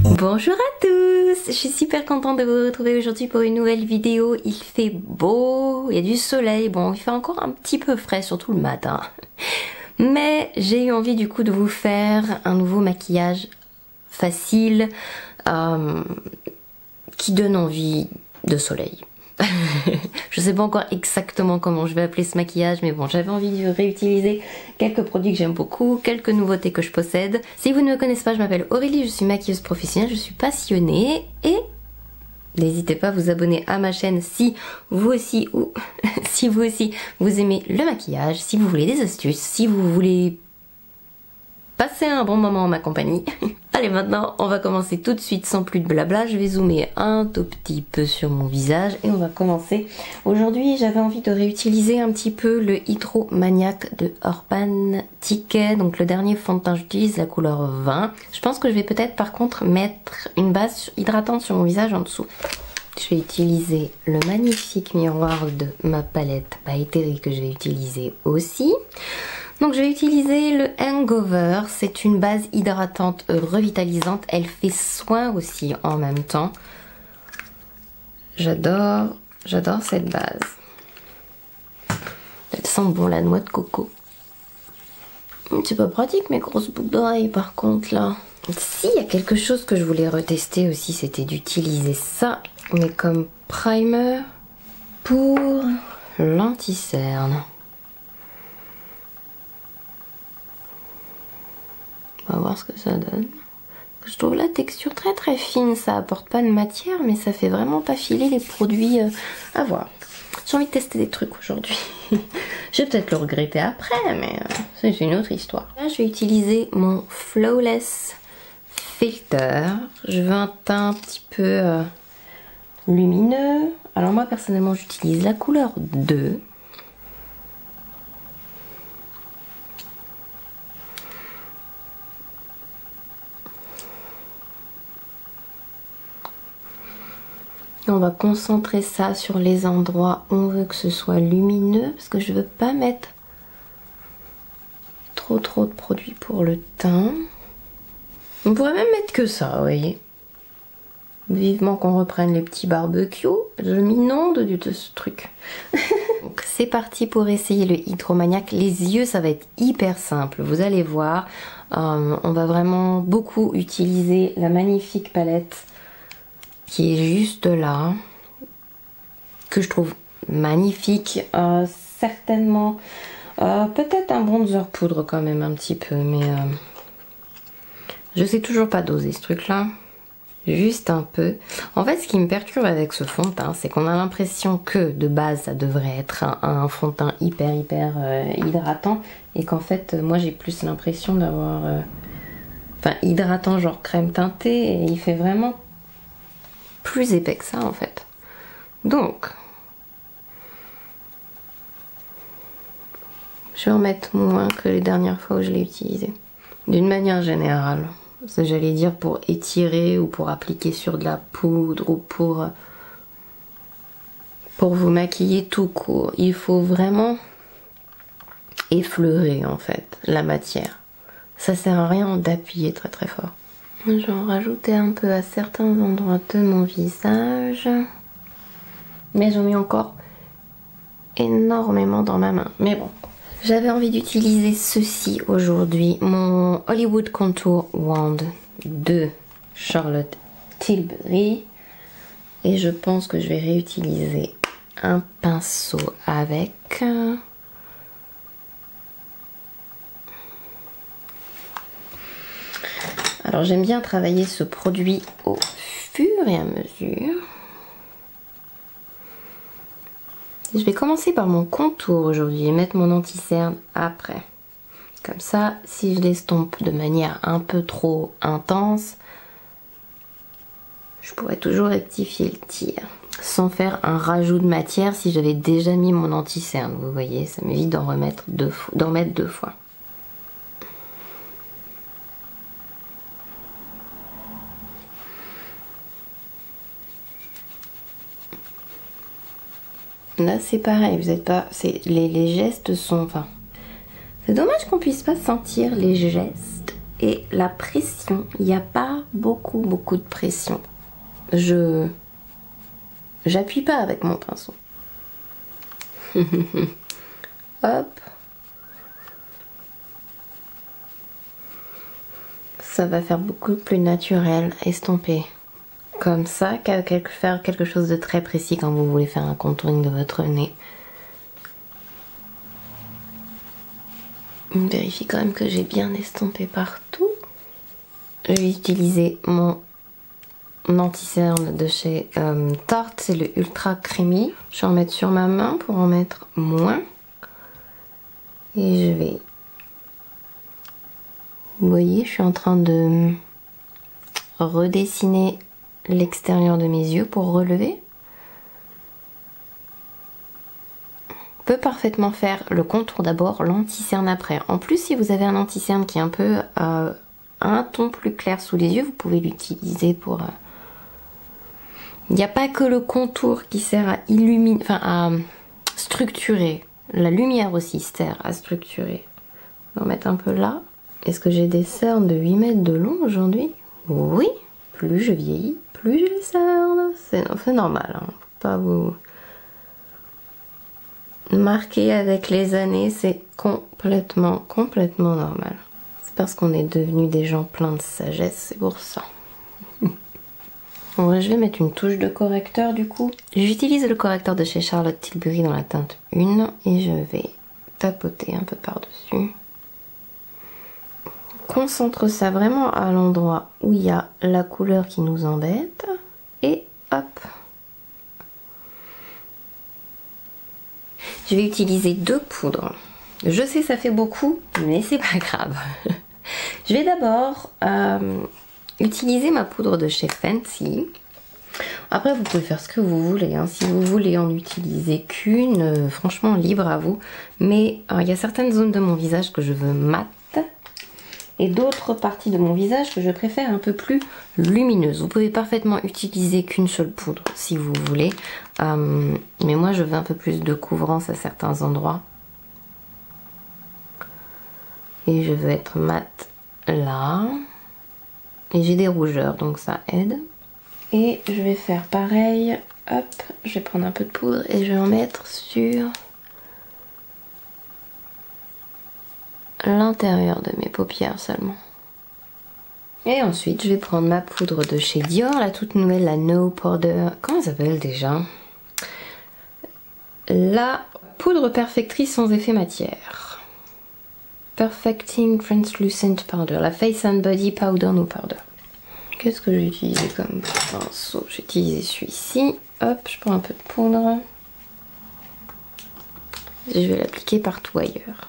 Bonjour à tous, je suis super contente de vous retrouver aujourd'hui pour une nouvelle vidéo. Il fait beau, il y a du soleil, bon il fait encore un petit peu frais, surtout le matin. Mais j'ai eu envie du coup de vous faire un nouveau maquillage facile qui donne envie de soleil. Je sais pas encore exactement comment je vais appeler ce maquillage, mais bon, j'avais envie de réutiliser quelques produits que j'aime beaucoup, quelques nouveautés que je possède. Si vous ne me connaissez pas, je m'appelle Aurélie, je suis maquilleuse professionnelle, je suis passionnée et n'hésitez pas à vous abonner à ma chaîne si vous aussi ou si vous aussi vous aimez le maquillage, si vous voulez des astuces, si vous voulez passer un bon moment en ma compagnie. Allez, maintenant on va commencer tout de suite sans plus de blabla. Je vais zoomer un tout petit peu sur mon visage et on va commencer. Aujourd'hui j'avais envie de réutiliser un petit peu le Hydromaniac de Urban Decay, donc le dernier fond de teint. J'utilise la couleur 20. Je pense que je vais peut-être par contre mettre une base hydratante sur mon visage en dessous. Je vais utiliser le magnifique miroir de ma palette By Terry que je vais utiliser aussi. Donc je vais utiliser le Hangover, c'est une base hydratante revitalisante, elle fait soin aussi en même temps. J'adore cette base. Elle sent bon la noix de coco. C'est pas pratique mes grosses boucles d'oreilles par contre là. Si, il y a quelque chose que je voulais retester aussi, c'était d'utiliser ça, mais comme primer pour l'anti-cerne. On va voir ce que ça donne. Je trouve la texture très très fine, ça apporte pas de matière, mais ça fait vraiment pas filer les produits à voir. J'ai envie de tester des trucs aujourd'hui. Je vais peut-être le regretter après, mais c'est une autre histoire. Là, je vais utiliser mon Flawless Filter. Je veux un teint un petit peu lumineux. Alors moi, personnellement, j'utilise la couleur 2. On va concentrer ça sur les endroits où on veut que ce soit lumineux parce que je veux pas mettre trop de produits pour le teint. On pourrait même mettre que ça, vous voyez. Vivement qu'on reprenne les petits barbecues. Je m'inonde de ce truc. Donc c'est parti pour essayer le Hydromaniac. Les yeux, ça va être hyper simple. Vous allez voir. On va vraiment beaucoup utiliser la magnifique palette qui est juste là, que je trouve magnifique. Certainement peut-être un bronzer poudre quand même un petit peu, mais je sais toujours pas doser ce truc là, juste un peu. En fait ce qui me perturbe avec ce fond de teint, c'est qu'on a l'impression que de base ça devrait être un fond de teint hyper hydratant, et qu'en fait moi j'ai plus l'impression d'avoir enfin hydratant genre crème teintée, et il fait vraiment plus épais que ça en fait. Donc je vais en mettre moins que les dernières fois où je l'ai utilisé. D'une manière générale, j'allais dire pour étirer ou pour appliquer sur de la poudre ou pour vous maquiller tout court, il faut vraiment effleurer en fait la matière. Ça sert à rien d'appuyer très fort. Je vais en rajouter un peu à certains endroits de mon visage. Mais j'en ai encore énormément dans ma main. Mais bon. J'avais envie d'utiliser ceci aujourd'hui. Mon Hollywood Contour Wand de Charlotte Tilbury. Et je pense que je vais réutiliser un pinceau avec. Alors j'aime bien travailler ce produit au fur et à mesure. Je vais commencer par mon contour aujourd'hui et mettre mon anti-cerne après. Comme ça, si je l'estompe de manière un peu trop intense, je pourrais toujours rectifier le tir. Sans faire un rajout de matière si j'avais déjà mis mon anti-cerne. Vous voyez, ça m'évite d'en mettre deux fois. Là c'est pareil, vous êtes pas... Les gestes sont... Enfin, c'est dommage qu'on puisse pas sentir les gestes et la pression. Il n'y a pas beaucoup de pression. J'appuie pas avec mon pinceau. Hop. Ça va faire beaucoup plus naturel, estampé. Comme ça, faire quelque chose de très précis quand vous voulez faire un contouring de votre nez. Vérifie quand même que j'ai bien estampé partout. Je vais utiliser mon anti-cerne de chez Tarte, c'est le Ultra Creamy. Je vais en mettre sur ma main pour en mettre moins. Et je vais... Vous voyez, je suis en train de redessiner l'extérieur de mes yeux pour relever. On peut parfaitement faire le contour d'abord, l'anti-cerne après. En plus, si vous avez un anti-cerne qui est un peu un ton plus clair sous les yeux, vous pouvez l'utiliser pour... Il n'y a pas que le contour qui sert à illuminer, enfin à structurer. La lumière aussi sert à structurer. On va mettre un peu là. Est-ce que j'ai des cernes de 8 mètres de long aujourd'hui? Oui. Plus je vieillis, plus j'ai les cernes. C'est normal, hein. Faut pas vous marquer avec les années, c'est complètement normal. C'est parce qu'on est devenus des gens pleins de sagesse, c'est pour ça. Bon, je vais mettre une touche de correcteur du coup. J'utilise le correcteur de chez Charlotte Tilbury dans la teinte 1 et je vais tapoter un peu par-dessus. Concentre ça vraiment à l'endroit où il y a la couleur qui nous embête et hop. Je vais utiliser 2 poudres. Je sais ça fait beaucoup, mais c'est pas grave. Je vais d'abord utiliser ma poudre de chez Fancy. Après vous pouvez faire ce que vous voulez, hein. Si vous voulez en utiliser qu'une, franchement libre à vous. Mais il y a certaines zones de mon visage que je veux mat. Et d'autres parties de mon visage que je préfère un peu plus lumineuses. Vous pouvez parfaitement utiliser qu'une seule poudre si vous voulez. Mais moi je veux un peu plus de couvrance à certains endroits. Et je veux être mat là. Et j'ai des rougeurs donc ça aide. Et je vais faire pareil. Hop, je vais prendre un peu de poudre et je vais en mettre sur l'intérieur de mes paupières seulement. Et ensuite je vais prendre ma poudre de chez Dior, la toute nouvelle, la No Powder, comment elle s'appelle déjà? La poudre perfectrice sans effet matière. Perfecting Translucent Powder, la Face and Body Powder No Powder. Qu'est-ce que j'ai utilisé comme pinceau? J'ai utilisé celui-ci. Hop, je prends un peu de poudre. Je vais l'appliquer partout ailleurs.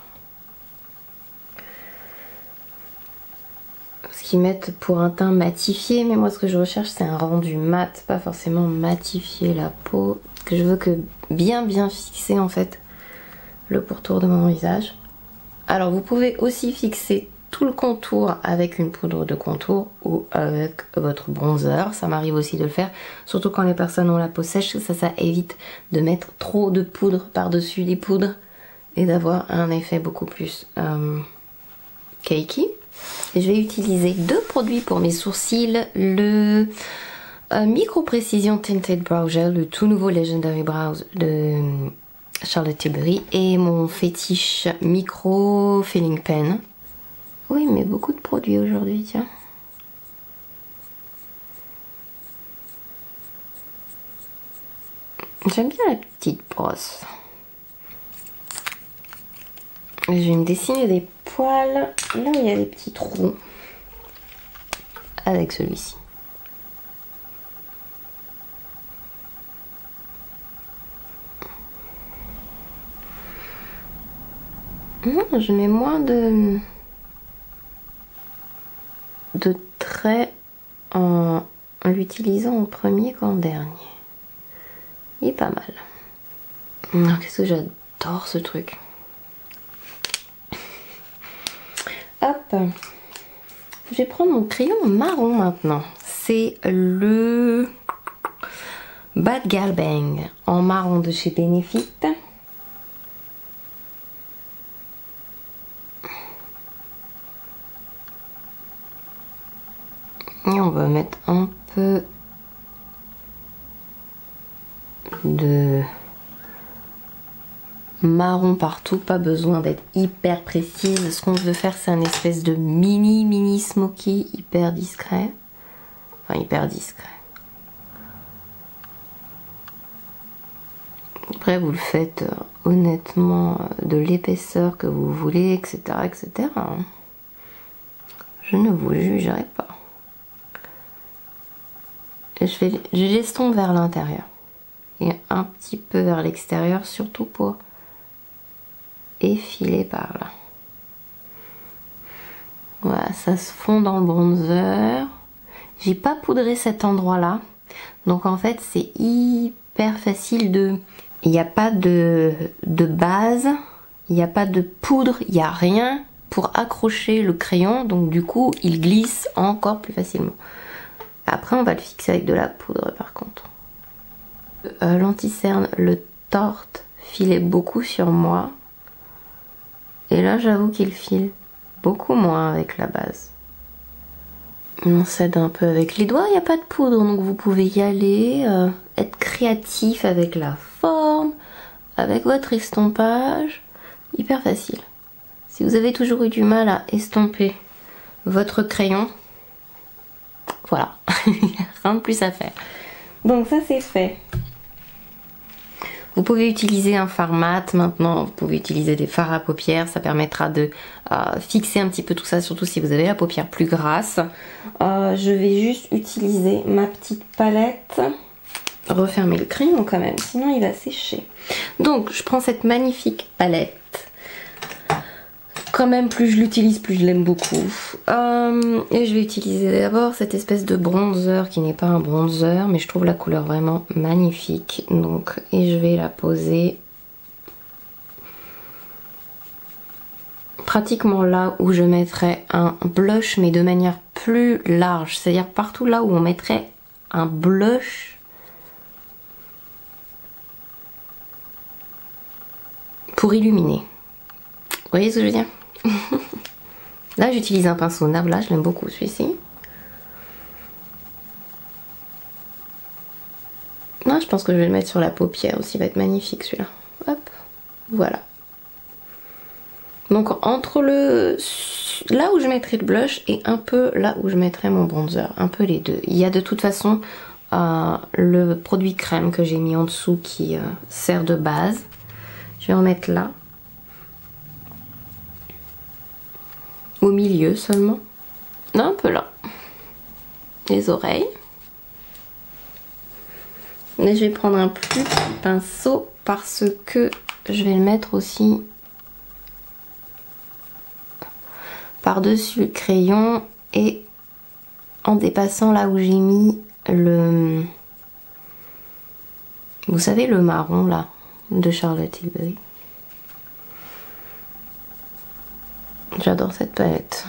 Ce qu'ils mettent pour un teint matifié, mais moi ce que je recherche c'est un rendu mat, pas forcément matifier la peau, que je veux que bien fixer en fait le pourtour de mon visage. Alors vous pouvez aussi fixer tout le contour avec une poudre de contour ou avec votre bronzer, ça m'arrive aussi de le faire, surtout quand les personnes ont la peau sèche, ça évite de mettre trop de poudre par-dessus les poudres et d'avoir un effet beaucoup plus cakey. Et je vais utiliser 2 produits pour mes sourcils, le Micro Précision Tinted Brow Gel, le tout nouveau Legendary Brows de Charlotte Tilbury, et mon fétiche Micro Filling Pen. Oui, mais beaucoup de produits aujourd'hui, tiens. J'aime bien la petite brosse. Je vais me dessiner des poils là où il y a des petits trous avec celui-ci. Je mets moins de traits en l'utilisant en premier qu'en dernier. Il est pas mal. Qu'est-ce que j'adore ce truc. Hop. Je vais prendre mon crayon marron maintenant. C'est le Bad Gal Bang en marron de chez Benefit. Et on va mettre un peu de marron partout, pas besoin d'être hyper précise. Ce qu'on veut faire, c'est un espèce de mini smoky hyper discret. Enfin, hyper discret. Après, vous le faites honnêtement de l'épaisseur que vous voulez, etc., etc. Je ne vous jugerai pas. Et je l'estompe vers l'intérieur et un petit peu vers l'extérieur, surtout pour effiler par là. Voilà, ça se fond dans le bronzer. J'ai pas poudré cet endroit-là, donc en fait c'est hyper facile de... Il n'y a pas de base, il n'y a pas de poudre, il n'y a rien pour accrocher le crayon, donc du coup il glisse encore plus facilement. Après on va le fixer avec de la poudre par contre. L'anti-cerne, le torte filait beaucoup sur moi. Et là j'avoue qu'il file beaucoup moins avec la base. On s'aide un peu avec les doigts, il n'y a pas de poudre, donc vous pouvez y aller, être créatif avec la forme, avec votre estompage, hyper facile. Si vous avez toujours eu du mal à estomper votre crayon, voilà, rien de plus à faire. Donc ça c'est fait. Vous pouvez utiliser un fard mat maintenant, vous pouvez utiliser des fards à paupières, ça permettra de fixer un petit peu tout ça, surtout si vous avez la paupière plus grasse. Je vais juste utiliser ma petite palette, refermer le crayon quand même, sinon il va sécher. Donc je prends cette magnifique palette. Quand même, plus je l'utilise, plus je l'aime beaucoup. Et je vais utiliser d'abord cette espèce de bronzer qui n'est pas un bronzer, mais je trouve la couleur vraiment magnifique. Donc, et je vais la poser pratiquement là où je mettrais un blush, mais de manière plus large. C'est-à-dire partout là où on mettrait un blush pour illuminer. Vous voyez ce que je veux dire? Là j'utilise un pinceau Nabla, je l'aime beaucoup celui-ci. Non, je pense que je vais le mettre sur la paupière aussi, il va être magnifique celui-là. Hop, voilà. Donc entre là où je mettrai le blush et un peu là où je mettrai mon bronzer, un peu les deux. Il y a de toute façon le produit crème que j'ai mis en dessous qui sert de base. Je vais en mettre là. Au milieu seulement. Non, un peu là. Les oreilles. Et je vais prendre un plus petit pinceau parce que je vais le mettre aussi par-dessus le crayon et en dépassant là où j'ai mis le... Vous savez le marron là de Charlotte Tilbury. J'adore cette palette.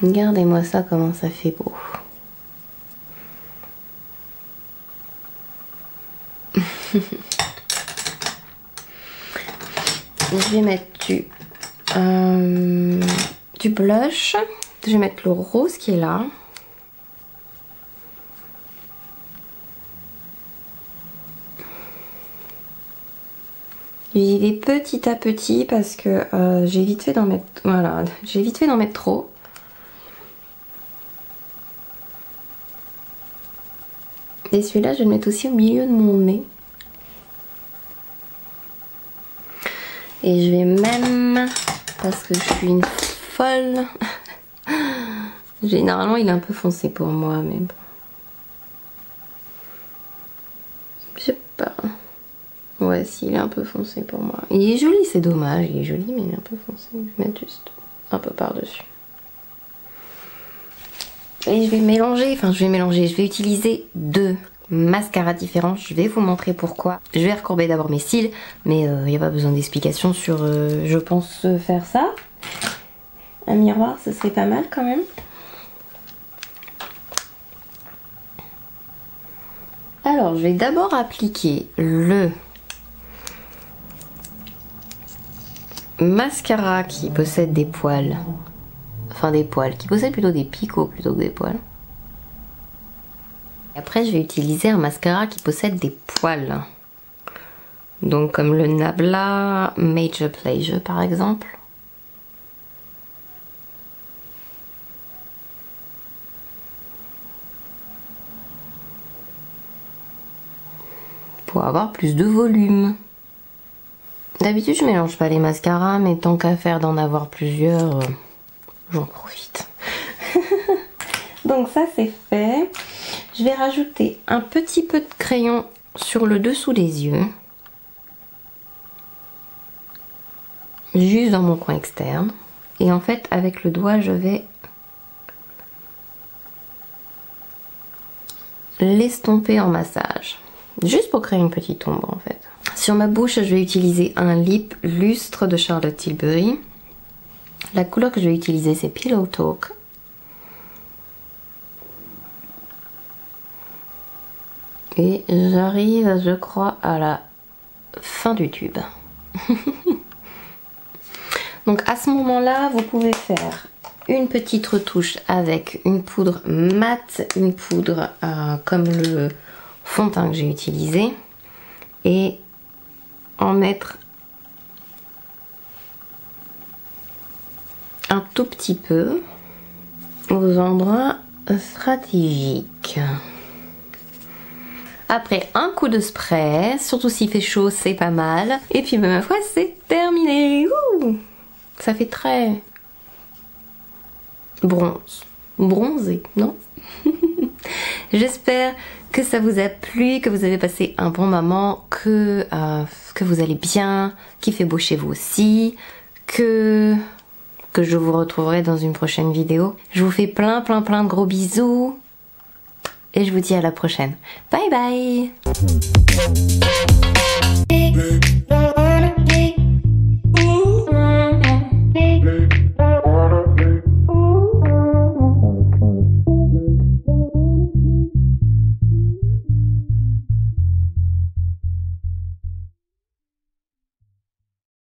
Regardez-moi ça, comment ça fait beau. Je vais mettre du blush. Je vais mettre le rose qui est là. J'y vais petit à petit parce que j'ai vite fait d'en mettre, voilà, j'ai vite fait d'en mettre trop. Et celui-là, je vais le mettre aussi au milieu de mon nez. Et je vais même, parce que je suis une folle, généralement il est un peu foncé pour moi, mais bon. Je sais pas. Ouais, si, il est un peu foncé pour moi. Il est joli, c'est dommage, il est joli, mais il est un peu foncé. Je vais mettre juste un peu par-dessus. Et je vais mélanger, je vais utiliser deux mascaras différents. Je vais vous montrer pourquoi. Je vais recourber d'abord mes cils, mais il n'y a pas besoin d'explication sur, je pense, faire ça. Un miroir, ce serait pas mal quand même. Alors, je vais d'abord appliquer le mascara qui possède des poils. Enfin des poils, qui possède plutôt des picots plutôt que des poils. Et après, je vais utiliser un mascara qui possède des poils. Donc comme le Nabla Major Pleasure par exemple. Pour avoir plus de volume. D'habitude je mélange pas les mascaras, mais tant qu'à faire d'en avoir plusieurs, j'en profite. Donc ça c'est fait. Je vais rajouter un petit peu de crayon sur le dessous des yeux. Juste dans mon coin externe. Et en fait avec le doigt je vais l'estomper en massage. Juste pour créer une petite ombre en fait. Sur ma bouche je vais utiliser un lip lustre de Charlotte Tilbury. La couleur que je vais utiliser c'est Pillow Talk. Et j'arrive je crois à la fin du tube. Donc à ce moment-là, vous pouvez faire une petite retouche avec une poudre mate, une poudre comme le fond de teint que j'ai utilisé, et en mettre un tout petit peu aux endroits stratégiques. Après un coup de spray, surtout s'il fait chaud, c'est pas mal. Et puis ma foi, c'est terminé. Ouh, ça fait très bronzé, non? J'espère que ça vous a plu, que vous avez passé un bon moment, que vous allez bien, qu'il fait beau chez vous aussi, que je vous retrouverai dans une prochaine vidéo. Je vous fais plein de gros bisous et je vous dis à la prochaine. Bye bye.